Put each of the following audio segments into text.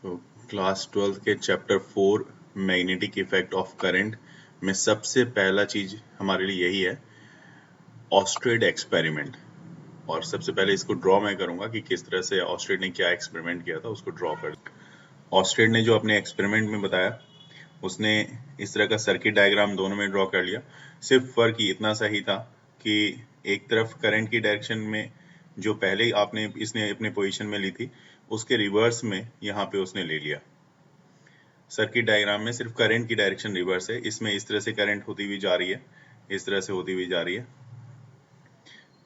तो क्लास 12 के chapter 4 magnetic effect of current में सबसे पहला चीज हमारे लिए यही है, ऑस्ट्रेड एक्सपेरिमेंट। और सबसे पहले इसको ड्रॉ मैं करूंगा कि किस तरह से ऑस्ट्रेड ने क्या एक्सपेरिमेंट किया था, उसको ड्रॉ कर। ऑस्ट्रेड ने जो अपने एक्सपेरिमेंट में बताया, उसने इस तरह का सर्किट डायग्राम दोनों में ड्रॉ कर लिया। सिर्फ फर्क इतना सा ही था कि एक तरफ करंट की डायरेक्शन में जो पहले ही इसने अपने पोजीशन में ली थी, उसके रिवर्स में यहाँ पे उसने ले लिया। सर्किट डायग्राम में सिर्फ करंट की डायरेक्शन रिवर्स है, इसमें इस तरह से करंट होती हुई जा रही है, इस तरह से होती हुई जा रही है।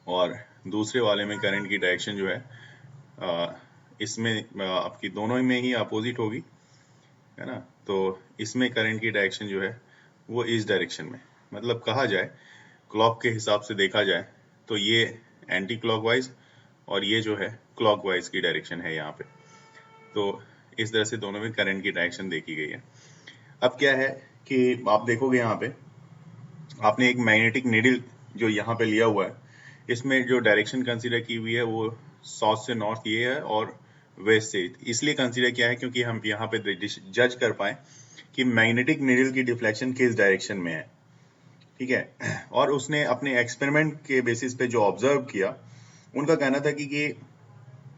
और दूसरे वाले में करंट की डायरेक्शन जो है इसमें आपकी दोनों में ही अपोजिट होगी, है ना। तो इसमें करंट की डायरेक्शन जो है वो इस डायरेक्शन में, मतलब कहा जाए क्लॉक के हिसाब से देखा जाए तो ये एंटी क्लॉकवाइज और ये जो है क्लॉकवाइज की डायरेक्शन है यहाँ पे। तो इस तरह से दोनों में करंट की डायरेक्शन देखी गई है। अब क्या है कि आप देखोगे यहाँ पे आपने एक मैग्नेटिक नीडल जो यहाँ पे लिया हुआ है, इसमें जो डायरेक्शन कंसीडर की हुई है वो साउथ से नॉर्थ ये है और वेस्ट से। इसलिए कंसीडर किया है क्योंकि हम यहाँ पे जज कर पाए कि मैग्नेटिक नीडल की डिफ्लेक्शन किस डायरेक्शन में है, ठीक है। और उसने अपने एक्सपेरिमेंट के बेसिस पे जो ऑब्जर्व किया, उनका कहना था कि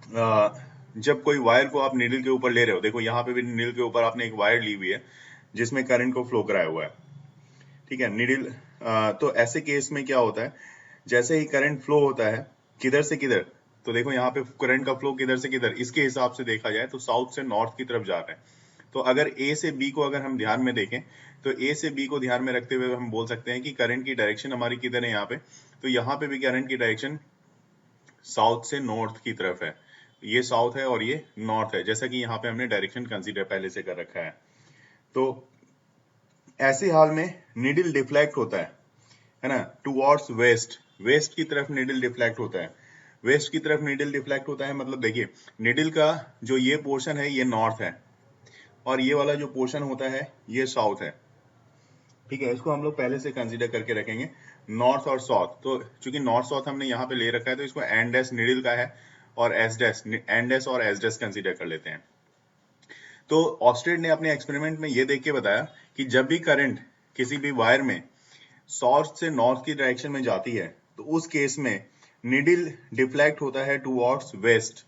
जब कोई वायर को आप नीडल के ऊपर ले रहे हो, देखो यहाँ पे भी नीडल के ऊपर आपने एक वायर ली हुई है जिसमें करंट को फ्लो कराया हुआ है, ठीक है। नीडल तो ऐसे केस में क्या होता है, जैसे ही करंट फ्लो होता है किधर से किधर, तो देखो यहाँ पे करंट का फ्लो किधर से किधर, इसके हिसाब से देखा जाए तो साउथ से नॉर्थ की तरफ जा रहा है। तो अगर ए से बी को अगर हम ध्यान में देखें तो ए से बी को ध्यान में रखते हुए हम बोल सकते हैं कि करंट की डायरेक्शन हमारी किधर है यहाँ पे, तो यहाँ पे भी करंट की डायरेक्शन साउथ से नॉर्थ की तरफ है। ये साउथ है और ये नॉर्थ है, जैसा कि यहाँ पे हमने डायरेक्शन कंसीडर पहले से कर रखा है। तो ऐसे हाल में नीडल डिफ्लेक्ट होता है ना, टुवर्ड्स वेस्ट, वेस्ट की तरफ नीडल डिफ्लेक्ट होता है। वेस्ट की तरफ नीडल डिफ्लेक्ट होता है मतलब देखिए नीडल का जो ये पोर्शन है ये नॉर्थ है और ये वाला जो पोर्शन होता है ये साउथ है, ठीक है। इसको हम लोग पहले से कंसीडर करके रखेंगे नॉर्थ और साउथ। तो चूंकि नॉर्थ साउथ हमने यहाँ पे ले रखा है तो इसको एन डैश नीडल का है और एस डैश, एन डैश और एस डैश कंसीडर कर लेते हैं। तो ऑस्ट्रेड ने अपने एक्सपेरिमेंट में ये देख के बताया कि जब भी करंट किसी भी वायर में साउथ से नॉर्थ की डायरेक्शन में जाती है तो उस केस में नीडल डिफ्लेक्ट होता है टुवर्ड्स वेस्ट,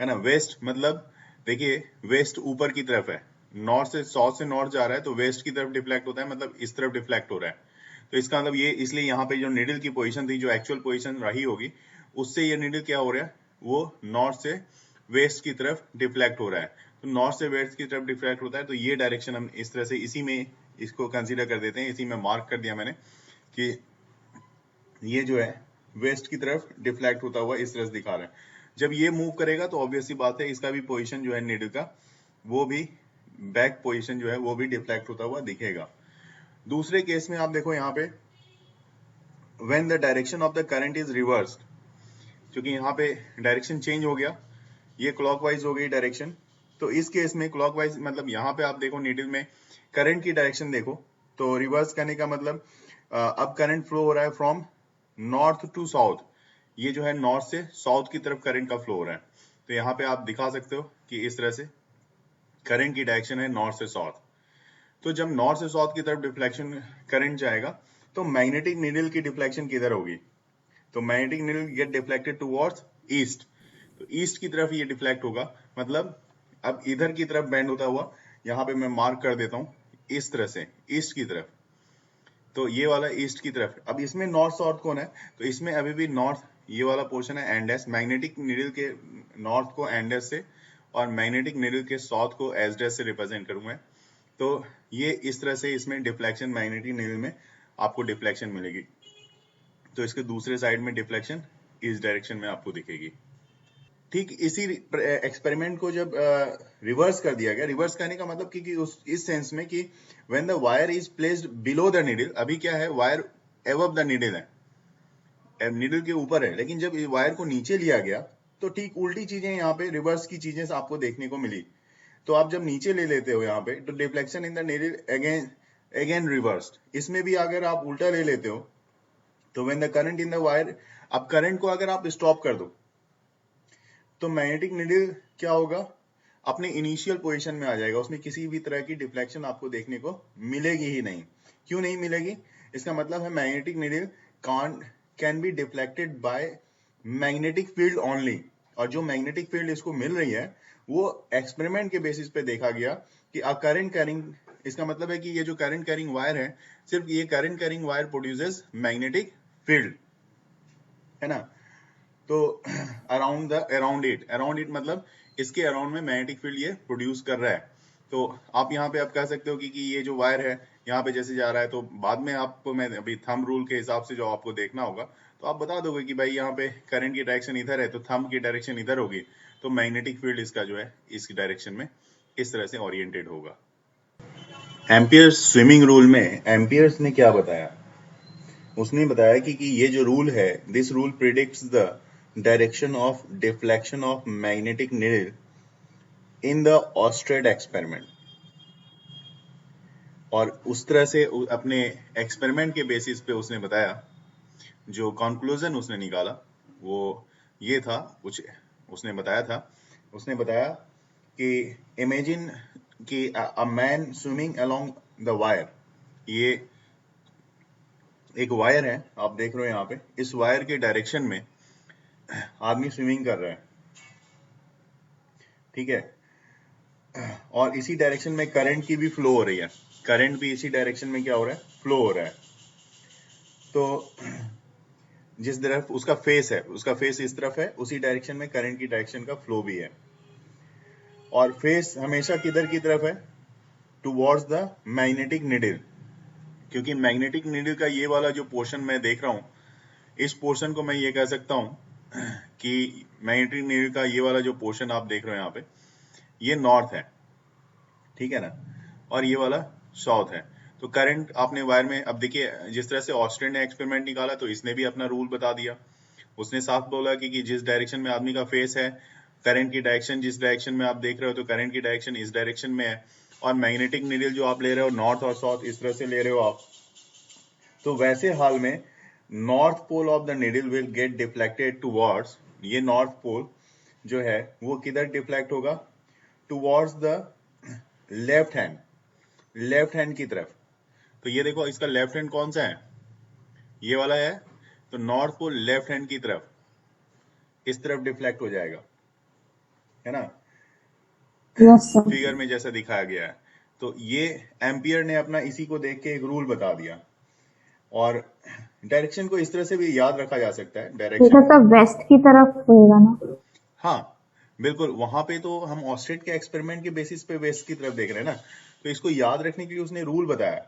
है ना। वेस्ट मतलब देखिए वेस्ट ऊपर की तरफ है, नॉर्थ से साउथ से नॉर्थ जा रहा है तो वेस्ट की तरफ डिफ्लेक्ट होता है, मतलब इस तरफ डिफ्लेक्ट हो रहा है। तो इसका मतलब ये, इसलिए यहाँ पे जो नीडल की पोजीशन थी, जो एक्चुअल पोजीशन रही होगी, उससे ये नीडल क्या हो रहा है, वो नॉर्थ से वेस्ट की तरफ डिफ्लेक्ट हो रहा है। तो नॉर्थ से वेस्ट की तरफ डिफ्लेक्ट होता है तो ये डायरेक्शन हम इस तरह से इसी में इसको कंसीडर कर देते हैं, इसी में मार्क कर दिया मैंने कि ये जो है वेस्ट की तरफ डिफ्लेक्ट होता हुआ इस तरह से दिखा रहा है। जब ये मूव करेगा तो ऑब्वियसली बात है इसका भी पोजीशन जो है नीडल का, वो भी बैक पोजीशन जो है वो भी डिफ्लेक्ट होता हुआ दिखेगा। दूसरे केस में आप देखो यहाँ पे when the direction of the current is reversed, क्योंकि यहाँ पे डायरेक्शन चेंज हो गया, ये क्लॉकवाइज हो गई डायरेक्शन। तो इस केस में क्लॉकवाइज मतलब यहाँ पे आप देखो नीडल में करंट की डायरेक्शन देखो, तो रिवर्स करने का मतलब अब करंट फ्लो हो रहा है फ्रॉम नॉर्थ टू साउथ, ये जो है नॉर्थ से साउथ की तरफ करंट का फ्लो हो रहा है। तो यहाँ पे आप दिखा सकते हो कि इस तरह से करंट की डायरेक्शन है नॉर्थ से साउथ। तो जब नॉर्थ से साउथ की तरफ डिफ्लेक्शन करंट जाएगा तो मैग्नेटिक नीडल की डिफ्लेक्शन किधर होगी, तो magnetic needle get deflected towards east, तो ईस्ट की तरफ ये डिफ्लेक्ट होगा, मतलब अब इधर की तरफ बेंड होता हुआ, यहाँ पे मैं मार्क कर देता हूँ इस तरह से ईस्ट की तरफ। तो ये वाला ईस्ट की तरफ, अब इसमें नॉर्थ साउथ कौन है, तो इसमें अभी भी नॉर्थ ये वाला पोर्शन है एन डैश, मैग्नेटिक नीडल के नॉर्थ को एन डैश से और मैग्नेटिक नीडल के साउथ को एस डैश से रिप्रेजेंट करूंगा। तो ये इस तरह से इसमें डिफ्लेक्शन मैग्नेटिक नीडल में आपको डिफ्लेक्शन मिलेगी। तो इसके दूसरे साइड में डिफ्लेक्शन इस डायरेक्शन में आपको दिखेगी। ठीक इसी एक्सपेरिमेंट को जब रिवर्स कर दिया गया, रिवर्स करने का मतलब कि उस इस सेंस में कि when the wire is placed below the needle, अभी क्या है वायर एबव द नीडल है, नीडल के ऊपर है, लेकिन जब वायर को नीचे लिया गया तो ठीक उल्टी चीजें यहाँ पे रिवर्स की चीजें आपको देखने को मिली। तो आप जब नीचे ले लेते हो यहाँ पे तो deflection in the needle again again reversed. इसमें भी अगर आप उल्टा ले लेते हो तो when the current in the wire, अब करंट को अगर आप स्टॉप कर दो तो मैग्नेटिक नीडल क्या होगा, अपने इनिशियल पोजीशन में आ जाएगा, उसमें किसी भी तरह की डिफ्लेक्शन आपको देखने को मिलेगी ही नहीं। क्यों नहीं मिलेगी? इसका मतलब है magnetic needle can be deflected by magnetic field only. और जो मैग्नेटिक फील्ड इसको मिल रही है वो एक्सपेरिमेंट के बेसिस पे देखा गया कि अ करंट कैरिंग, इसका मतलब है कि ये जो करंट कैरिंग वायर है, सिर्फ ये current carrying wire produces magnetic field, है ना। तो अराउंड इट मतलब इसके अराउंड में मैग्नेटिक फील्ड ये प्रोड्यूस कर रहा है। तो आप यहाँ पे आप कह सकते हो कि ये जो वायर है यहाँ पे जैसे जा रहा है, तो बाद में आपको मैं अभी थंब रूल के हिसाब से जो आपको देखना होगा तो आप बता दोगे कि भाई यहाँ पे करंट की डायरेक्शन इधर है तो थंब की डायरेक्शन इधर होगी, तो मैग्नेटिक फील्ड इसका जो है इस डायरेक्शन में इस तरह से ओरिएंटेड होगा। एम्पियर्स स्विमिंग रूल में एम्पियर्स ने क्या बताया? उसने बताया कि ये जो रूल है, this rule predicts the direction of deflection of magnetic needle in the ऑस्ट्रेड एक्सपेरिमेंट। और उस तरह से अपने एक्सपेरिमेंट के बेसिस पे उसने बताया, जो कंक्लूजन उसने निकाला वो ये था, कुछ उसने बताया कि इमेजिन कि a man swimming along the wire, ये एक वायर है आप देख रहे हो यहाँ पे, इस वायर के डायरेक्शन में आदमी स्विमिंग कर रहा है, ठीक है। और इसी डायरेक्शन में करंट की भी फ्लो हो रही है, करंट भी इसी डायरेक्शन में क्या हो रहा है, फ्लो हो रहा है। तो जिस तरफ उसका फेस है, उसका फेस इस तरफ है, उसी डायरेक्शन में करंट की डायरेक्शन का फ्लो भी है। और फेस हमेशा किधर की तरफ है, टुवर्ड्स द मैग्नेटिक नीडल, क्योंकि मैग्नेटिक नीडल का ये वाला जो पोर्शन मैं देख रहा हूं, इस पोर्शन को मैं ये कह सकता हूं कि मैग्नेटिक नीडल का ये वाला जो पोर्शन आप देख रहे हो यहाँ पे, ये नॉर्थ है, ठीक है ना, और ये वाला साउथ है। तो करंट आपने वायर में, अब देखिए जिस तरह से ऑस्ट्रेन ने एक्सपेरिमेंट निकाला तो इसने भी अपना रूल बता दिया। उसने साफ बोला कि जिस डायरेक्शन में आदमी का फेस है, करंट की डायरेक्शन जिस डायरेक्शन में आप देख रहे हो, तो करंट की डायरेक्शन इस डायरेक्शन में है, और मैग्नेटिक नीडल जो आप ले रहे हो नॉर्थ और साउथ इस तरह से ले रहे हो आप, तो वैसे हाल में north pole of the needle will get deflected towards, ये नॉर्थ पोल जो है वो किधर डिफ्लेक्ट होगा, टुवर्ड्स द लेफ्ट हैंड की तरफ। तो ये देखो इसका लेफ्ट हैंड कौन सा है, ये वाला है, तो नॉर्थ पोल लेफ्ट हैंड की तरफ इस तरफ डिफ्लेक्ट हो जाएगा, है ना, यस सर। फिगर में जैसा दिखाया गया है। तो ये एम्पियर ने अपना इसी को देख के एक रूल बता दिया। और डायरेक्शन को इस तरह से भी याद रखा जा सकता है, देखो डायरेक्शन, सर वेस्ट की तरफ होएगा ना। हाँ बिल्कुल, वहां पे तो हम ऑस्ट्रेट के एक्सपेरिमेंट के बेसिस पे वेस्ट की तरफ देख रहे हैं ना, तो इसको याद रखने के लिए उसने रूल बताया,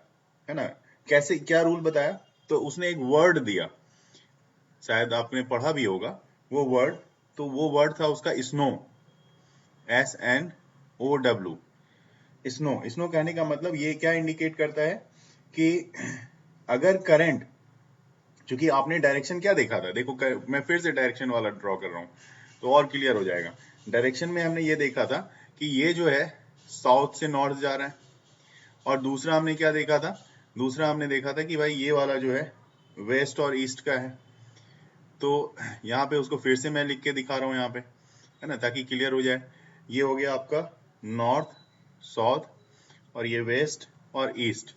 है ना। कैसे, क्या रूल बताया, तो उसने एक वर्ड दिया, शायद आपने पढ़ा भी होगा वो वर्ड, तो वो वर्ड था उसका स्नो, SNOW। स्नो कहने का मतलब ये क्या इंडिकेट करता है कि अगर करंट, क्योंकि आपने डायरेक्शन क्या देखा था, देखो मैं फिर से डायरेक्शन वाला ड्रॉ कर रहा हूं तो और क्लियर हो जाएगा। डायरेक्शन में हमने ये देखा था कि ये जो है साउथ से नॉर्थ जा रहा है, और दूसरा हमने क्या देखा था, दूसरा हमने देखा था कि भाई ये वाला जो है वेस्ट और ईस्ट का है। तो यहाँ पे उसको फिर से मैं लिख के दिखा रहा हूँ यहाँ पे, है ना, ताकि क्लियर हो जाए। ये हो गया आपका नॉर्थ, साउथ, और ये वेस्ट और ईस्ट,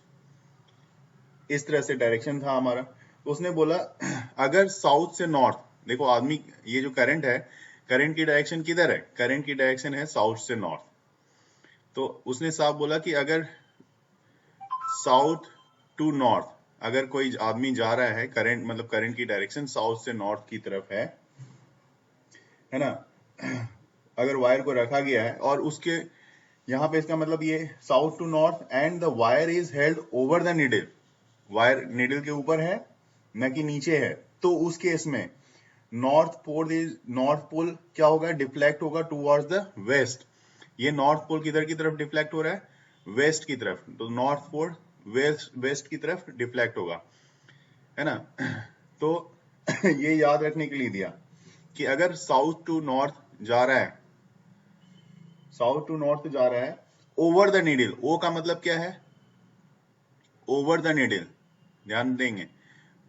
इस तरह से डायरेक्शन था हमारा। तो उसने बोला अगर साउथ से नॉर्थ, देखो आदमी, ये जो करंट है, करंट की डायरेक्शन किधर है, करंट की डायरेक्शन है साउथ से नॉर्थ। तो उसने साफ बोला कि अगर साउथ टू नॉर्थ, अगर कोई आदमी जा रहा है, करंट मतलब करंट की डायरेक्शन साउथ से नॉर्थ की तरफ है ना, अगर वायर को रखा गया है और उसके यहाँ पे, इसका मतलब ये south to north and the wire is held over the needle, wire needle के ऊपर है न कि नीचे है, तो उस केस में नॉर्थ पोल क्या होगा, डिफ्लेक्ट होगा टुवर्ड्स द वेस्ट। ये नॉर्थ पोल किधर की तरफ डिफ्लेक्ट हो रहा है, वेस्ट की तरफ, तो नॉर्थ पोल वेस्ट की तरफ डिफ्लेक्ट होगा, है ना। तो ये याद रखने के लिए दिया कि अगर साउथ टू नॉर्थ जा रहा है, साउथ टू नॉर्थ जा रहा है ओवर द नीडल, ओ का मतलब क्या है, ओवर द नीडल, ध्यान देंगे,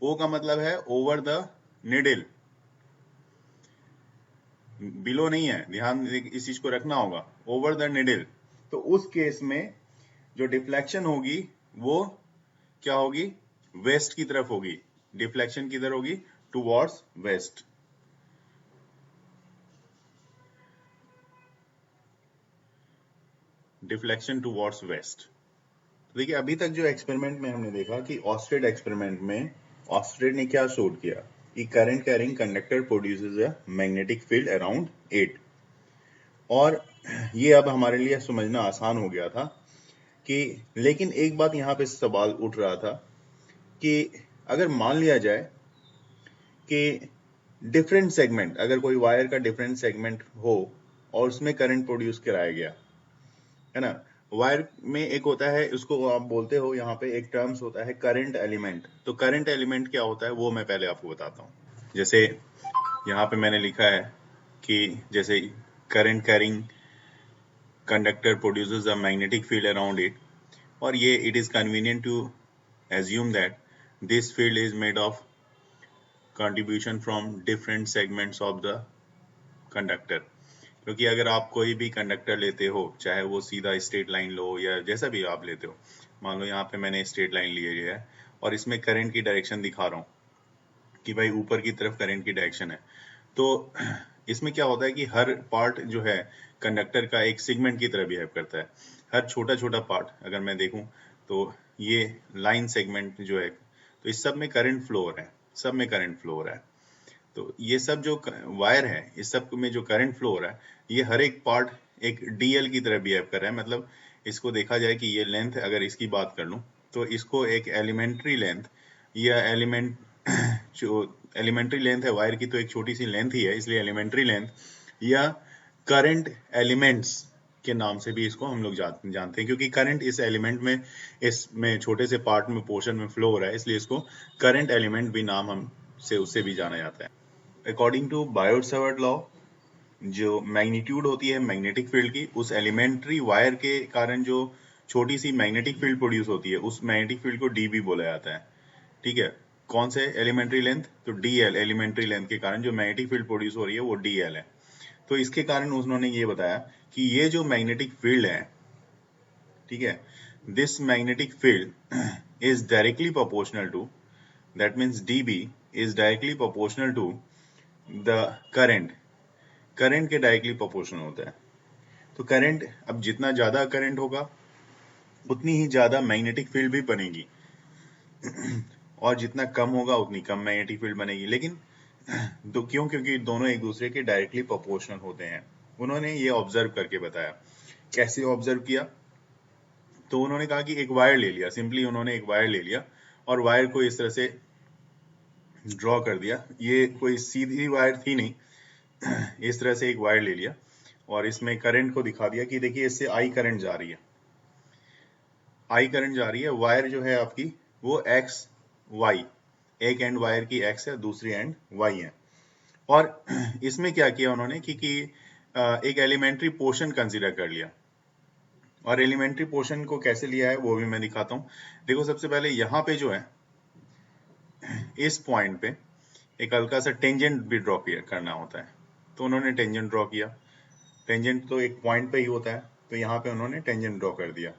ओ का मतलब है ओवर द नीडल, बिलो नहीं है, ध्यान इस चीज को रखना होगा, ओवर द निडल। तो उस केस में जो डिफ्लेक्शन होगी वो क्या होगी, वेस्ट की तरफ होगी। डिफ्लेक्शन किधर होगी, towards waste. Deflection towards waste. देखिए अभी तक जो एक्सपेरिमेंट में हमने देखा कि ऑस्ट्रेड एक्सपेरिमेंट में ऑस्ट्रेड ने क्या शोड किया कि current carrying conductor produces a magnetic field around 8। और ये अब हमारे लिए समझना आसान हो गया था कि, लेकिन एक बात यहाँ पे सवाल उठ रहा था कि अगर मान लिया जाए कि डिफरेंट सेगमेंट, अगर कोई वायर का डिफरेंट सेगमेंट हो और उसमें करंट प्रोड्यूस कराया गया है ना। वायर में एक होता है, उसको आप बोलते हो यहाँ पे एक टर्म्स होता है करंट एलिमेंट। तो करंट एलिमेंट क्या होता है वो मैं पहले आपको बताता हूँ। जैसे यहाँ पे मैंने लिखा है कि जैसे current carrying conductor produces a magnetic field around it, और ये it is convenient to assume that this field is made of contribution from different segments of the conductor। क्योंकि अगर आप कोई भी कंडक्टर लेते हो, चाहे वो सीधा स्ट्रेट लाइन लो या जैसा भी आप लेते हो, मान लो यहाँ पे मैंने स्ट्रेट लाइन ली है और इसमें करंट की डायरेक्शन दिखा रहा हूँ कि भाई ऊपर की तरफ करंट की डायरेक्शन है, तो इसमें क्या होता है कि हर पार्ट जो है कंडक्टर का एक सेगमेंट की तरह बिहेव करता है। हर छोटा छोटा पार्ट अगर मैं देखूं तो ये लाइन सेगमेंट जो है, तो इस सब में करंट फ्लो हो रहा है, सब में करंट फ्लो हो रहा है। तो ये सब जो वायर है, इस सब में जो करंट फ्लो हो रहा है, ये हर एक पार्ट एक डीएल की तरह बिहेव कर रहा है। मतलब इसको देखा जाए कि ये लेंथ अगर इसकी बात कर लूं तो इसको एक एलिमेंट्री लेंथ या जो एलिमेंट्री लेंथ है वायर की, तो एक छोटी सी लेंथ ही है, इसलिए एलिमेंट्री लेंथ या करंट एलिमेंट्स के नाम से भी इसको हम लोग जानते हैं, क्योंकि करंट इस एलिमेंट में, इसमें छोटे से पार्ट में पोर्शन में फ्लो हो रहा है, इसलिए इसको करंट एलिमेंट भी नाम हम से उससे भी जाना जाता है। अकॉर्डिंग टू बायोट-सावर्ट लॉ, जो मैग्नीट्यूड होती है मैग्नेटिक फील्ड की, उस एलिमेंट्री वायर के कारण जो छोटी सी मैग्नेटिक फील्ड प्रोड्यूस होती है, उस मैग्नेटिक फील्ड को डीबी बोला जाता है। ठीक है, कौन से एलिमेंट्री लेंथ, तो डीएल, एलिमेंट्री लेंथ के कारण जो मैग्नेटिक फील्ड प्रोड्यूस हो रही है वो डीएल है। तो इसके कारण उन्होंने ये बताया कि ये जो मैग्नेटिक फील्ड है, ठीक है, this magnetic field is directly proportional to, that means dB is directly proportional to the current. Current के डायरेक्टली प्रोपोर्शनल होता है। तो करंट, अब जितना ज्यादा करंट होगा उतनी ही ज्यादा मैग्नेटिक फील्ड भी बनेगी और जितना कम होगा उतनी कम मैग्नेटिक फील्ड बनेगी। लेकिन तो क्यों, क्योंकि दोनों एक दूसरे के डायरेक्टली प्रोपोर्शनल होते हैं। उन्होंने ये ऑब्जर्व करके बताया। कैसे ऑब्जर्व किया, तो उन्होंने कहा कि एक वायर ले लिया, सिंपली उन्होंने एक वायर ले लिया और वायर को इस तरह से ड्रॉ कर दिया। ये कोई सीधी वायर थी नहीं, इस तरह से एक वायर ले लिया और इसमें करंट को दिखा दिया कि देखिए इससे आई करंट जा रही है, आई करंट जा रही है। वायर जो है आपकी वो एक्स वाई, एक एंड वायर की एक्स है, दूसरी एंड वाई है। और इसमें क्या किया उन्होंने कि एक एलिमेंट्री पोर्शन कंसीडर कर लिया। और एलिमेंट्री पोर्शन को कैसे लिया है वो भी मैं दिखाता हूँ। देखो सबसे पहले यहाँ पे जो है, इस पॉइंट पे एक हल्का सा टेंजेंट भी ड्रॉ करना होता है, तो उन्होंने टेंजेंट ड्रॉ किया। टेंजेंट तो एक पॉइंट पे ही होता है, तो यहाँ पे उन्होंने टेंजेंट ड्रॉ कर दिया।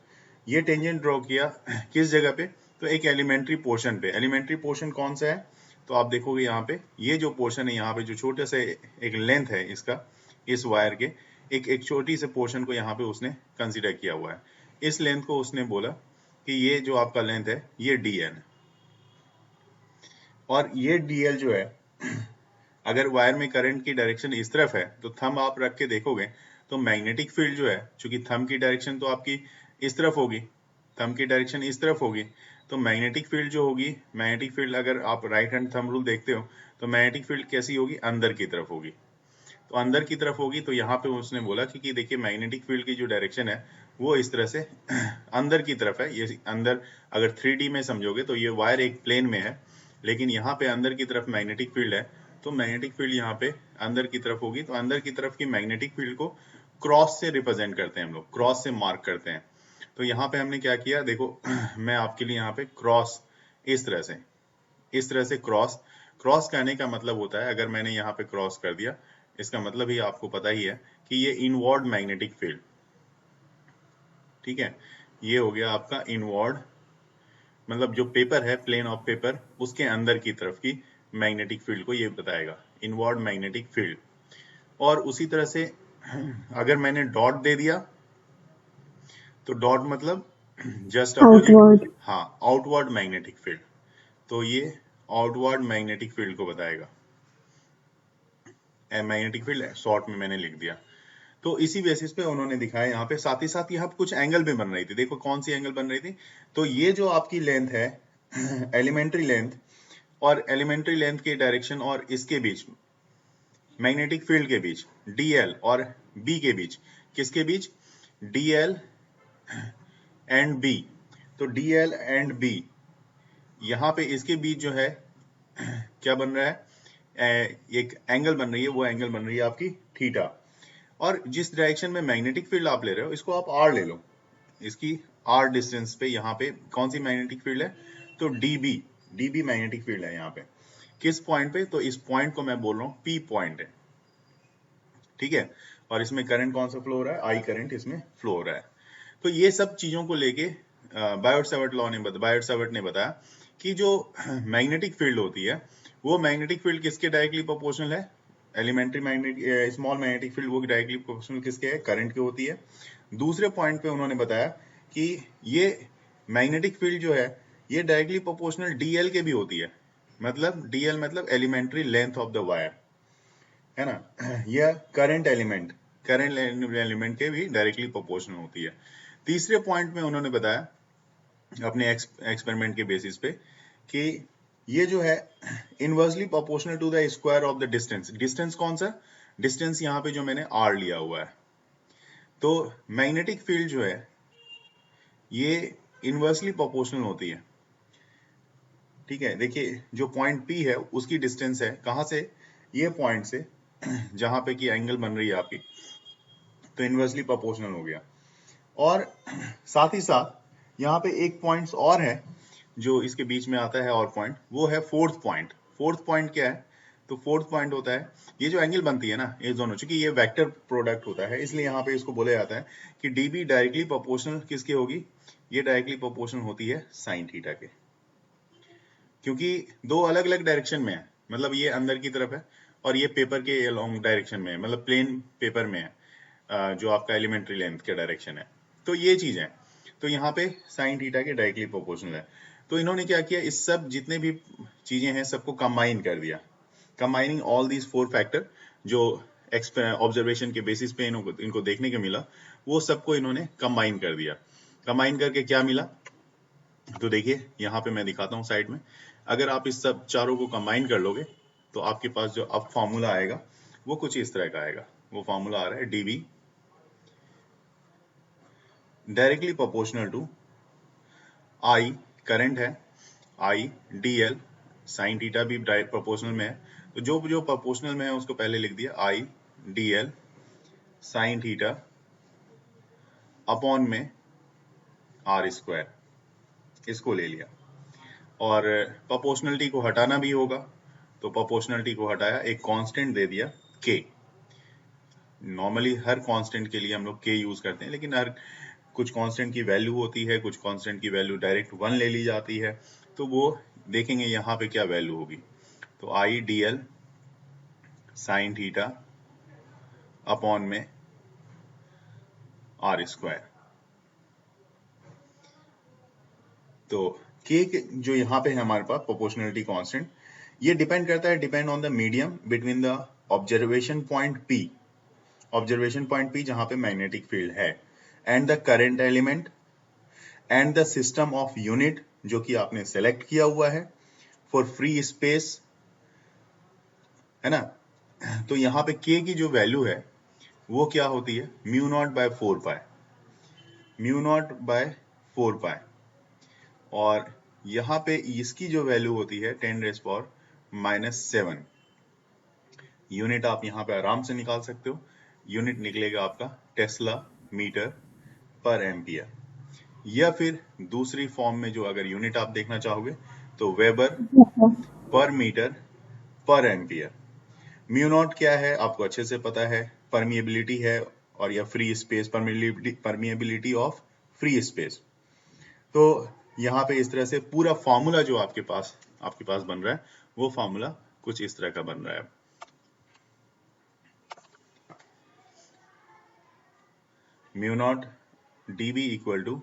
ये टेंजेंट ड्रॉ किया किस जगह पे, तो एक एलिमेंट्री पोर्शन पे। एलिमेंट्री पोर्शन कौन सा है, तो आप देखोगे यहाँ पे ये जो पोर्शन है, यहाँ पे जो छोटे से एक लेंथ है इसका, इस वायर के एक छोटी से पोर्शन को यहाँ पे उसने कंसीडर किया हुआ है। इस लेंथ को उसने बोला कि ये जो आपका लेंथ है ये डीएल है। और ये डीएल जो है, अगर वायर में करंट की डायरेक्शन इस तरफ है तो थंब आप रख के देखोगे तो मैग्नेटिक फील्ड जो है, चूंकि थंब की डायरेक्शन तो आपकी इस तरफ होगी, थंब की डायरेक्शन इस तरफ होगी, तो मैग्नेटिक फील्ड जो होगी, मैग्नेटिक फील्ड अगर आप राइट हैंड थंब रूल देखते हो तो मैग्नेटिक फील्ड कैसी होगी, अंदर की तरफ होगी। तो अंदर की तरफ होगी, तो यहाँ पे उसने बोला कि देखिए मैग्नेटिक फील्ड की जो डायरेक्शन है वो इस तरह से अंदर की तरफ है। ये अंदर, अगर 3D में समझोगे तो ये वायर एक प्लेन में है, लेकिन यहाँ पे अंदर की तरफ मैग्नेटिक फील्ड है, तो मैग्नेटिक फील्ड यहाँ पे अंदर की तरफ होगी। तो अंदर की तरफ की मैग्नेटिक फील्ड को क्रॉस से रिप्रेजेंट करते हैं हम लोग, क्रॉस से मार्क करते हैं। तो यहाँ पे हमने क्या किया, देखो मैं आपके लिए यहाँ पे क्रॉस, इस तरह से क्रॉस कहने का मतलब होता है, अगर मैंने यहाँ पे क्रॉस कर दिया, इसका मतलब ही आपको पता ही है कि ये इनवर्ड मैग्नेटिक फील्ड, ठीक है, ये हो गया आपका इनवर्ड, मतलब जो पेपर है, प्लेन ऑफ पेपर, उसके अंदर की तरफ की मैग्नेटिक फील्ड को ये बताएगा, इनवर्ड मैग्नेटिक फील्ड। और उसी तरह से अगर मैंने डॉट दे दिया तो डॉट मतलब जस्ट अपोजिट, आउटवर्ड। हाँ, आउटवर्ड मैग्नेटिक फील्ड, तो ये आउटवर्ड मैग्नेटिक फील्ड को बताएगा। मैग्नेटिक फील्ड शॉर्ट में मैंने लिख दिया। तो इसी बेसिस पे उन्होंने दिखाया यहाँ पे, साथ ही साथ यहाँ कुछ एंगल भी बन रही थी। देखो कौन सी एंगल बन रही थी, तो ये जो आपकी लेंथ है एलिमेंट्री लेंथ, और एलिमेंट्री लेंथ के डायरेक्शन और इसके बीच, मैग्नेटिक फील्ड के बीच, डीएल और बी के बीच, किसके बीच, डीएल एंड बी, तो डीएल एंड बी, यहाँ पे इसके बीच जो है क्या बन रहा है, एक एंगल बन रही है, वो एंगल बन रही है आपकी थीटा। और जिस डायरेक्शन में मैग्नेटिक फील्ड आप ले रहे हो, इसको आप आर ले लो, इसकी आर डिस्टेंस पे यहाँ पे कौन सी मैग्नेटिक फील्ड है, तो डीबी, डीबी मैग्नेटिक फील्ड है यहाँ पे। किस पॉइंट पे, तो इस पॉइंट को मैं बोल रहा हूँ पी पॉइंट है, ठीक है। और इसमें करंट कौन सा फ्लो हो रहा है, आई करंट इसमें फ्लो हो रहा है। तो ये सब चीजों को लेके बायोट सावर्ट ने बताया कि जो मैग्नेटिक फील्ड होती है, वो मैग्नेटिक फील्ड किसके डायरेक्टली प्रोपोर्शनल है, elementary magnetic small magnetic field वो डायरेक्टली प्रोपोर्शनल किसके है, करंट की होती है। दूसरे पॉइंट पे उन्होंने बताया कि ये मैग्नेटिक फील्ड जो है ये डायरेक्टली प्रोपोर्शनल डीएल के भी होती है, मतलब डीएल मतलब elementary length of the wire, है ना, यह करंट एलिमेंट के भी डायरेक्टली प्रोपोर्शनल होती है। तीसरे पॉइंट में उन्होंने बताया अपने एक्सपेरिमेंट के बेसिस पे कि ये जो है inversely proportional to the square of the distance. Distance कौन सा, डिस्टेंस यहाँ पे जो मैंने आर लिया हुआ है। तो मैग्नेटिक फील्ड जो है ये इनवर्सली प्रोपोर्शनल होती है, ठीक है। देखिए जो पॉइंट पी है उसकी डिस्टेंस है कहाँ से, ये पॉइंट से जहां पे कि एंगल बन रही है आपकी, तो इनवर्सली प्रोपोर्शनल हो गया। और साथ ही साथ यहाँ पे एक पॉइंट्स और है जो इसके बीच में आता है, और पॉइंट वो है फोर्थ पॉइंट। फोर्थ पॉइंट क्या है, तो फोर्थ पॉइंट होता है ये जो एंगल बनती है ना, ये दोनों, चूंकि ये वेक्टर प्रोडक्ट होता है इसलिए यहाँ पे इसको बोला जाता है कि डीबी डायरेक्टली प्रोपोर्शनल किसकी होगी, ये डायरेक्टली प्रोपोर्शनल होती है साइन थीटा के, क्योंकि दो अलग अलग डायरेक्शन में है, मतलब ये अंदर की तरफ है और ये पेपर के लॉन्ग डायरेक्शन में है, मतलब प्लेन पेपर में है जो आपका एलिमेंट्री लेंथ के डायरेक्शन है। तो ये चीज है, तो यहाँ पे साइन थीटा के डायरेक्टली प्रोपोर्शनल है। तो इन्होंने क्या किया, इस सब जितने भी चीजें हैं सबको कंबाइन कर दिया, combining all these four factor जो ऑब्जर्वेशन के बेसिस पे इनको देखने को मिला, वो सबको इन्होंने कंबाइन कर दिया। कंबाइन करके क्या मिला, तो देखिए यहाँ पे मैं दिखाता हूँ साइड में, अगर आप इस सब चारों को कंबाइन कर लोगे तो आपके पास जो अब फॉर्मूला आएगा वो कुछ इस तरह का आएगा। वो फॉर्मूला आ रहा है dB directly proportional to I, current है, आई डीएल, साइन थीटा भी डायरेक्ट प्रोपोर्शनल में है, तो जो जो प्रोपोर्शनल में है उसको पहले लिख दिया, आई डीएल साइन थीटा अपॉन में आर स्क्वायर, इसको ले लिया। और प्रोपोर्शनलिटी को हटाना भी होगा, तो प्रोपोर्शनलिटी को हटाया, एक कांस्टेंट दे दिया के। नॉर्मली हर कांस्टेंट के लिए हम लोग के यूज करते हैं, लेकिन हर कुछ कांस्टेंट की वैल्यू होती है, कुछ कांस्टेंट की वैल्यू डायरेक्ट 1 ले ली जाती है, तो वो देखेंगे यहाँ पे क्या वैल्यू होगी। तो I D L sine theta upon में आर स्क्वायर। तो के जो यहाँ पे है हमारे पास प्रोपोर्शनलिटी कांस्टेंट, ये डिपेंड करता है, depend on the medium between the observation point P, observation point P जहां पे मैग्नेटिक फील्ड है, and the current element and the system of unit जो कि आपने सेलेक्ट किया हुआ है फॉर फ्री स्पेस, है ना। तो यहाँ पे के की जो वैल्यू है वो क्या होती है, mu naught by 4 pi, mu naught by 4 पाई। और यहाँ पे इसकी जो वैल्यू होती है 10⁻⁻⁷। यूनिट आप यहाँ पे आराम से निकाल सकते हो, यूनिट निकलेगा आपका टेस्ला मीटर पर एम्पियर, या फिर दूसरी फॉर्म में जो अगर यूनिट आप देखना चाहोगे तो वेबर पर मीटर पर एम्पियर। म्यू नॉट क्या है आपको अच्छे से पता है, परमिएबिलिटी है, और या free space, permeability of free space. तो यहाँ पे इस तरह से पूरा फॉर्मूला जो आपके पास बन रहा है, वो फॉर्मूला कुछ इस तरह का बन रहा है। Mu naught dB equal to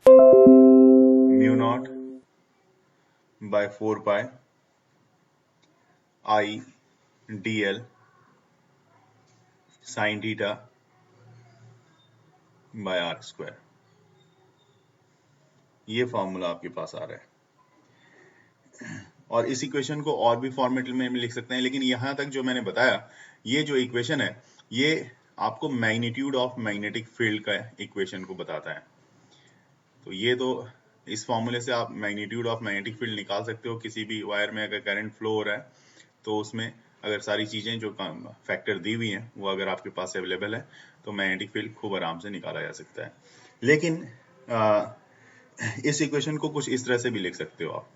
mu naught by 4 pi I dl sine theta by r square. ये फॉर्मूला आपके पास आ रहा है, और इस इक्वेशन को और भी फॉर्मेट में लिख सकते हैं, लेकिन यहां तक जो मैंने बताया, ये जो इक्वेशन है, ये आपको मैग्नीट्यूड ऑफ मैग्नेटिक फील्ड का इक्वेशन को बताता है। तो ये तो इस फॉर्मूले से आप मैग्नीट्यूड ऑफ मैग्नेटिक फील्ड निकाल सकते हो। किसी भी वायर में अगर करंट फ्लो हो रहा है, तो उसमें अगर सारी चीजें जो फैक्टर दी हुई हैं वो अगर आपके पास अवेलेबल है, तो मैग्नेटिक फील्ड खूब आराम से निकाला जा सकता है। लेकिन इस इक्वेशन को कुछ इस तरह से भी लिख सकते हो आप,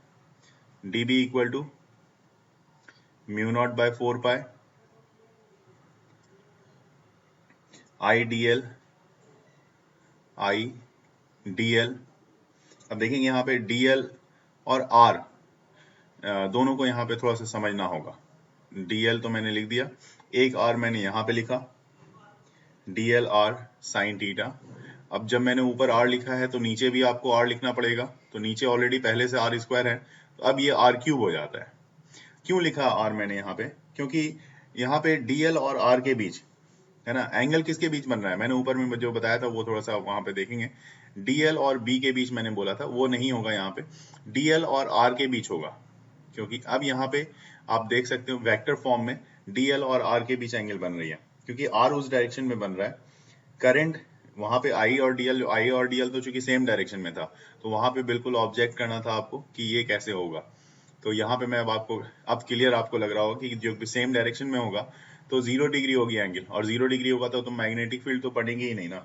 dB equal to mu naught by 4 pi I dl। अब देखेंगे यहाँ पे dl और r दोनों को यहाँ पे थोड़ा सा समझना होगा। dl तो मैंने लिख दिया, एक r मैंने यहाँ पे लिखा, dl r साइन थीटा। अब जब मैंने ऊपर r लिखा है तो नीचे भी आपको r लिखना पड़ेगा, तो नीचे ऑलरेडी पहले से r स्क्वायर है, तो अब ये r क्यूब हो जाता है। क्यों लिखा r मैंने यहाँ पे? क्योंकि यहाँ पे dl और r के बीच है ना, एंगल किसके बीच बन रहा है? मैंने ऊपर में जो बताया था वो थोड़ा सा वहां पे देखेंगे, dl और b के बीच मैंने बोला था, वो नहीं होगा यहाँ पे, dl और r के बीच होगा। क्योंकि अब यहाँ पे आप देख सकते हो वेक्टर फॉर्म में dl और r के बीच एंगल बन रही है, क्योंकि r उस डायरेक्शन में बन रहा है, करंट वहां पे I और dl तो चूंकि सेम डायरेक्शन में था, तो वहां पे बिल्कुल ऑब्जेक्ट करना था आपको कि ये कैसे होगा। तो यहाँ पे मैं अब क्लियर आपको लग रहा होगा कि जो सेम डायरेक्शन में होगा तो 0 डिग्री होगी एंगल, और 0 डिग्री होगा तो मैग्नेटिक फील्ड तो पड़ेंगे ही नहीं ना।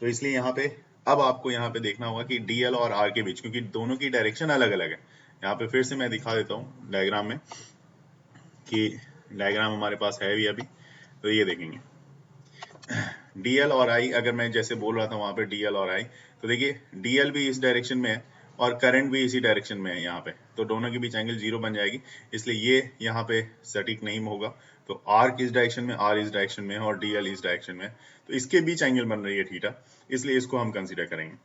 तो इसलिए यहाँ पे अब आपको यहाँ पे देखना होगा कि dl और r के बीच, क्योंकि दोनों की डायरेक्शन अलग अलग है। यहाँ पे फिर से मैं दिखा देता हूँ डायग्राम में, कि डायग्राम हमारे पास है भी अभी, तो ये देखेंगे dl और I, अगर मैं जैसे बोल रहा था वहां पे dl और I, तो देखिए dl भी इस डायरेक्शन में है और करंट भी इसी डायरेक्शन में है यहाँ पे, तो दोनों के बीच एंगल 0 बन जाएगी, इसलिए ये यहाँ पे सटीक नहीं होगा। तो r किस डायरेक्शन में, r इस डायरेक्शन में है और dl इस डायरेक्शन में है, तो इसके बीच एंगल बन रही है थीटा, इसलिए इसको हम कंसिडर करेंगे।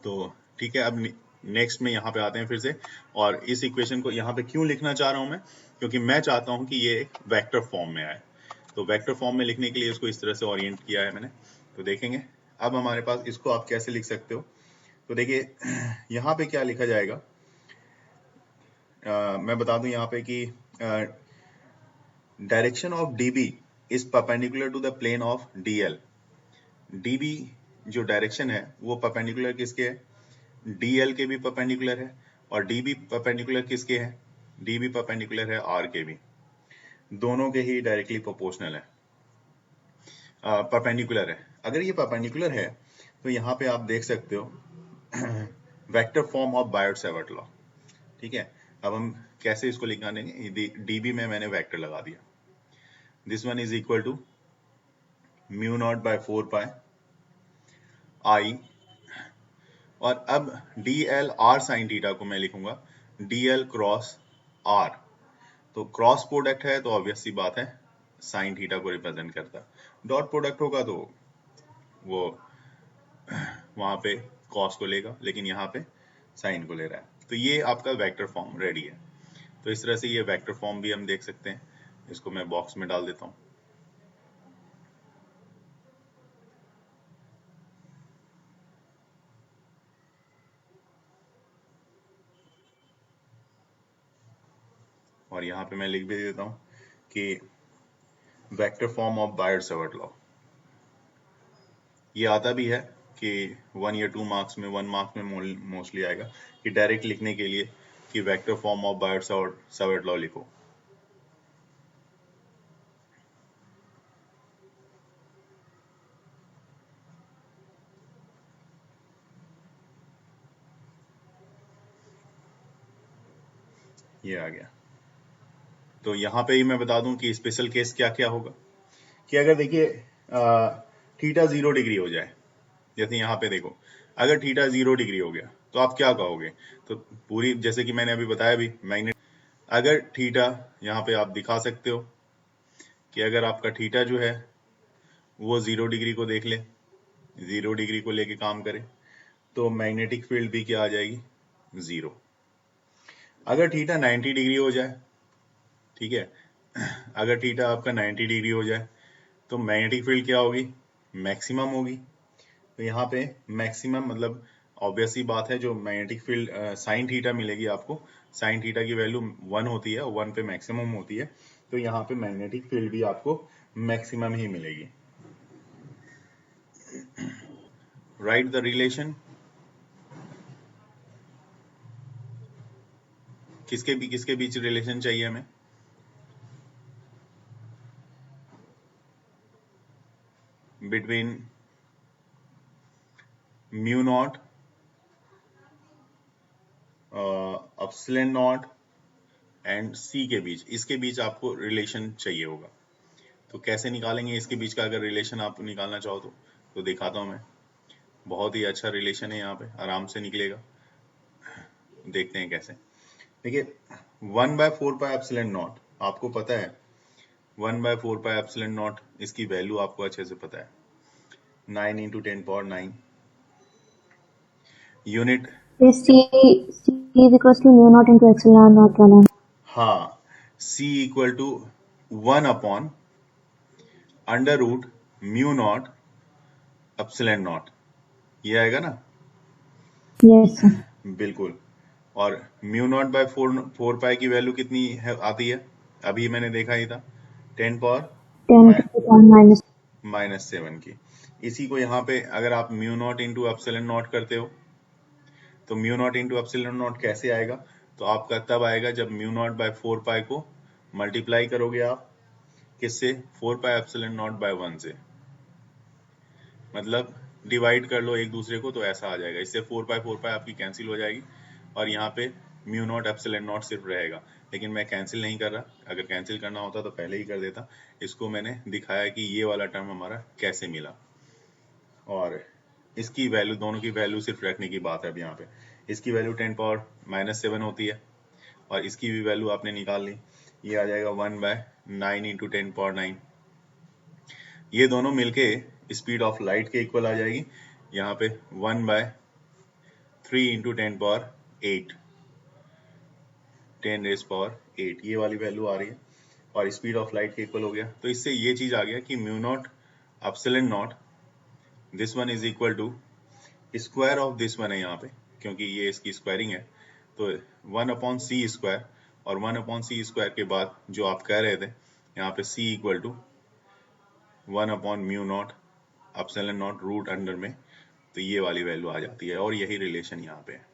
तो ठीक है, अब नेक्स्ट में यहाँ पे आते हैं फिर से, और इस इक्वेशन को यहाँ पे क्यों लिखना चाह रहा हूँ मैं, क्योंकि मैं चाहता हूँ कि ये एक वेक्टर फॉर्म में आए। तो वेक्टर फॉर्म में लिखने के लिए इसको इस तरह से ओरिएंट किया है मैंने। तो देखेंगे अब हमारे पास इसको आप कैसे लिख सकते हो। तो देखिए यहाँ पे क्या लिखा जाएगा, मैं बता दूं यहाँ पे कि direction of dB is perpendicular to the plane of dl। dB जो डायरेक्शन है वो परपेंडिकुलर किसके है, dl के भी परपेंडिकुलर है, और dB परपेंडिकुलर किसके है, dB परपेंडिकुलर है r के भी, दोनों के ही डायरेक्टली प्रोपोर्शनल है, परपेंडिकुलर है। अगर ये परपेंडिकुलर है तो यहाँ पे आप देख सकते हो vector form of Biot-Savart law. ठीक है, अब हम कैसे इसको लिखा देंगे, dB में मैंने वेक्टर लगा दिया, this one is equal to mu naught by 4 pi I, और अब dl r साइन थीटा को मैं लिखूंगा dl क्रॉस r। तो क्रॉस प्रोडक्ट है तो ऑब्वियस सी बात है साइन थीटा को रिप्रेजेंट करता है, डॉट प्रोडक्ट होगा तो वो वहां पे कॉस को लेगा, लेकिन यहाँ पे साइन को ले रहा है। तो ये आपका वेक्टर फॉर्म रेडी है। तो इस तरह से ये वेक्टर फॉर्म भी हम देख सकते हैं। इसको मैं बॉक्स में डाल देता हूँ। और यहाँ पे मैं लिख भी देता हूँ कि vector form of Biot-Savart law. ये आता भी है कि 1 या 2 मार्क्स में, 1 मार्क्स में मोस्टली आएगा कि डायरेक्ट लिखने के लिए कि vector form of Biot-Savart law लिखो। ये आ गया। तो यहाँ पे ही मैं बता दूं कि स्पेशल केस क्या क्या होगा कि अगर देखिए थीटा 0 डिग्री हो जाए, जैसे यहाँ पे देखो अगर थीटा 0 डिग्री हो गया तो आप क्या कहोगे, तो पूरी जैसे कि मैंने अभी बताया भी मैग्नेट, अगर थीटा यहाँ पे आप दिखा सकते हो कि अगर आपका थीटा जो है वो 0 डिग्री को देख ले, 0 डिग्री को लेके काम करे, तो मैग्नेटिक फील्ड भी क्या आ जाएगी, 0। अगर थीटा 90 डिग्री हो जाए, ठीक है, अगर थीटा आपका 90 डिग्री हो जाए तो मैग्नेटिक फील्ड क्या होगी, मैक्सिमम होगी। तो यहाँ पे मैक्सिमम मतलब ऑब्वियस ही बात है, जो मैग्नेटिक फील्ड साइन थीटा मिलेगी आपको, साइन थीटा की वैल्यू 1 होती है, 1 पे मैक्सिमम होती है, तो यहाँ पे मैग्नेटिक फील्ड भी आपको मैक्सिमम ही मिलेगी। राइट द रिलेशन, किसके बीच रिलेशन चाहिए हमें, between mu naught epsilon naught and c के बीच, इसके बीच आपको रिलेशन चाहिए होगा। तो कैसे निकालेंगे इसके बीच का, अगर रिलेशन आप निकालना चाहो तो दिखाता हूं मैं। बहुत ही अच्छा रिलेशन है, यहाँ पे आराम से निकलेगा, देखते हैं कैसे। देखिए 1/4 एप्सिलॉन नॉट आपको पता है, 1/4 एप्सिलॉन नॉट इसकी वैल्यू आपको अच्छे से पता है, 9 × 10⁹ unit. Yes, C is equals to mu naught into epsilon naught वाला। हाँ, C equal to 1/√μ0 epsilon naught, ये आएगा ना। Yes sir। बिल्कुल। और μ0/4 की वैल्यू कितनी है आती है, अभी मैंने देखा ही था, 10 10⁻⁻⁻⁻⁻⁻⁻⁻⁻⁻⁻⁻⁻⁻⁻⁻⁻⁻⁻⁻⁻⁻⁻⁻⁻⁻⁻⁻⁻⁻⁻⁻⁻⁻⁻⁻⁻⁻⁻⁻⁻⁻⁻⁻⁻⁻⁻⁻⁻⁻⁻⁻⁻⁻⁻⁻⁻⁻⁻⁻⁻⁻⁻⁻⁻⁻⁻⁻⁻⁻⁻⁻⁻⁻⁻⁻⁻⁻⁻⁻⁻⁻तो μ0 × कैसे आएगा, तो आपका तब आएगा जब μ0/4 को मल्टीप्लाई करोगे आप किससे, 4πε0/1 से, मतलब डिवाइड कर लो एक दूसरे को, तो ऐसा आ जाएगा। इससे 4π आपकी कैंसिल हो जाएगी और यहाँ पे μ0 सिर्फ रहेगा, लेकिन मैं कैंसिल नहीं कर रहा, अगर कैंसिल करना होता तो पहले ही कर देता। इसको मैंने दिखाया कि ये वाला टर्म हमारा कैसे मिला, और इसकी वैल्यू, दोनों की वैल्यू सिर्फ रखने की बात है। अब यहाँ पे इसकी वैल्यू 10⁻⁻7 होती है और इसकी भी वैल्यू आपने निकाल ली, ये आ जाएगा 1/9 × 10⁻9। ये दोनों मिलके स्पीड ऑफ लाइट के इक्वल आ जाएगी, यहाँ पे 1/3 × 10⁸ 10⁸ ये वाली वैल्यू आ रही है और स्पीड ऑफ लाइट के इक्वल हो गया। तो इससे ये चीज आ गया कि μ0 ε0 this one is equal to square of this one है यहाँ पे, क्योंकि ये इसकी स्क्वायरिंग है, तो 1/c², और 1/c² के बाद जो आप कह रहे थे यहाँ पे c equal to 1/μ0 ε0 root under में, तो ये वाली वैल्यू आ जाती है, और यही रिलेशन यहाँ पे है।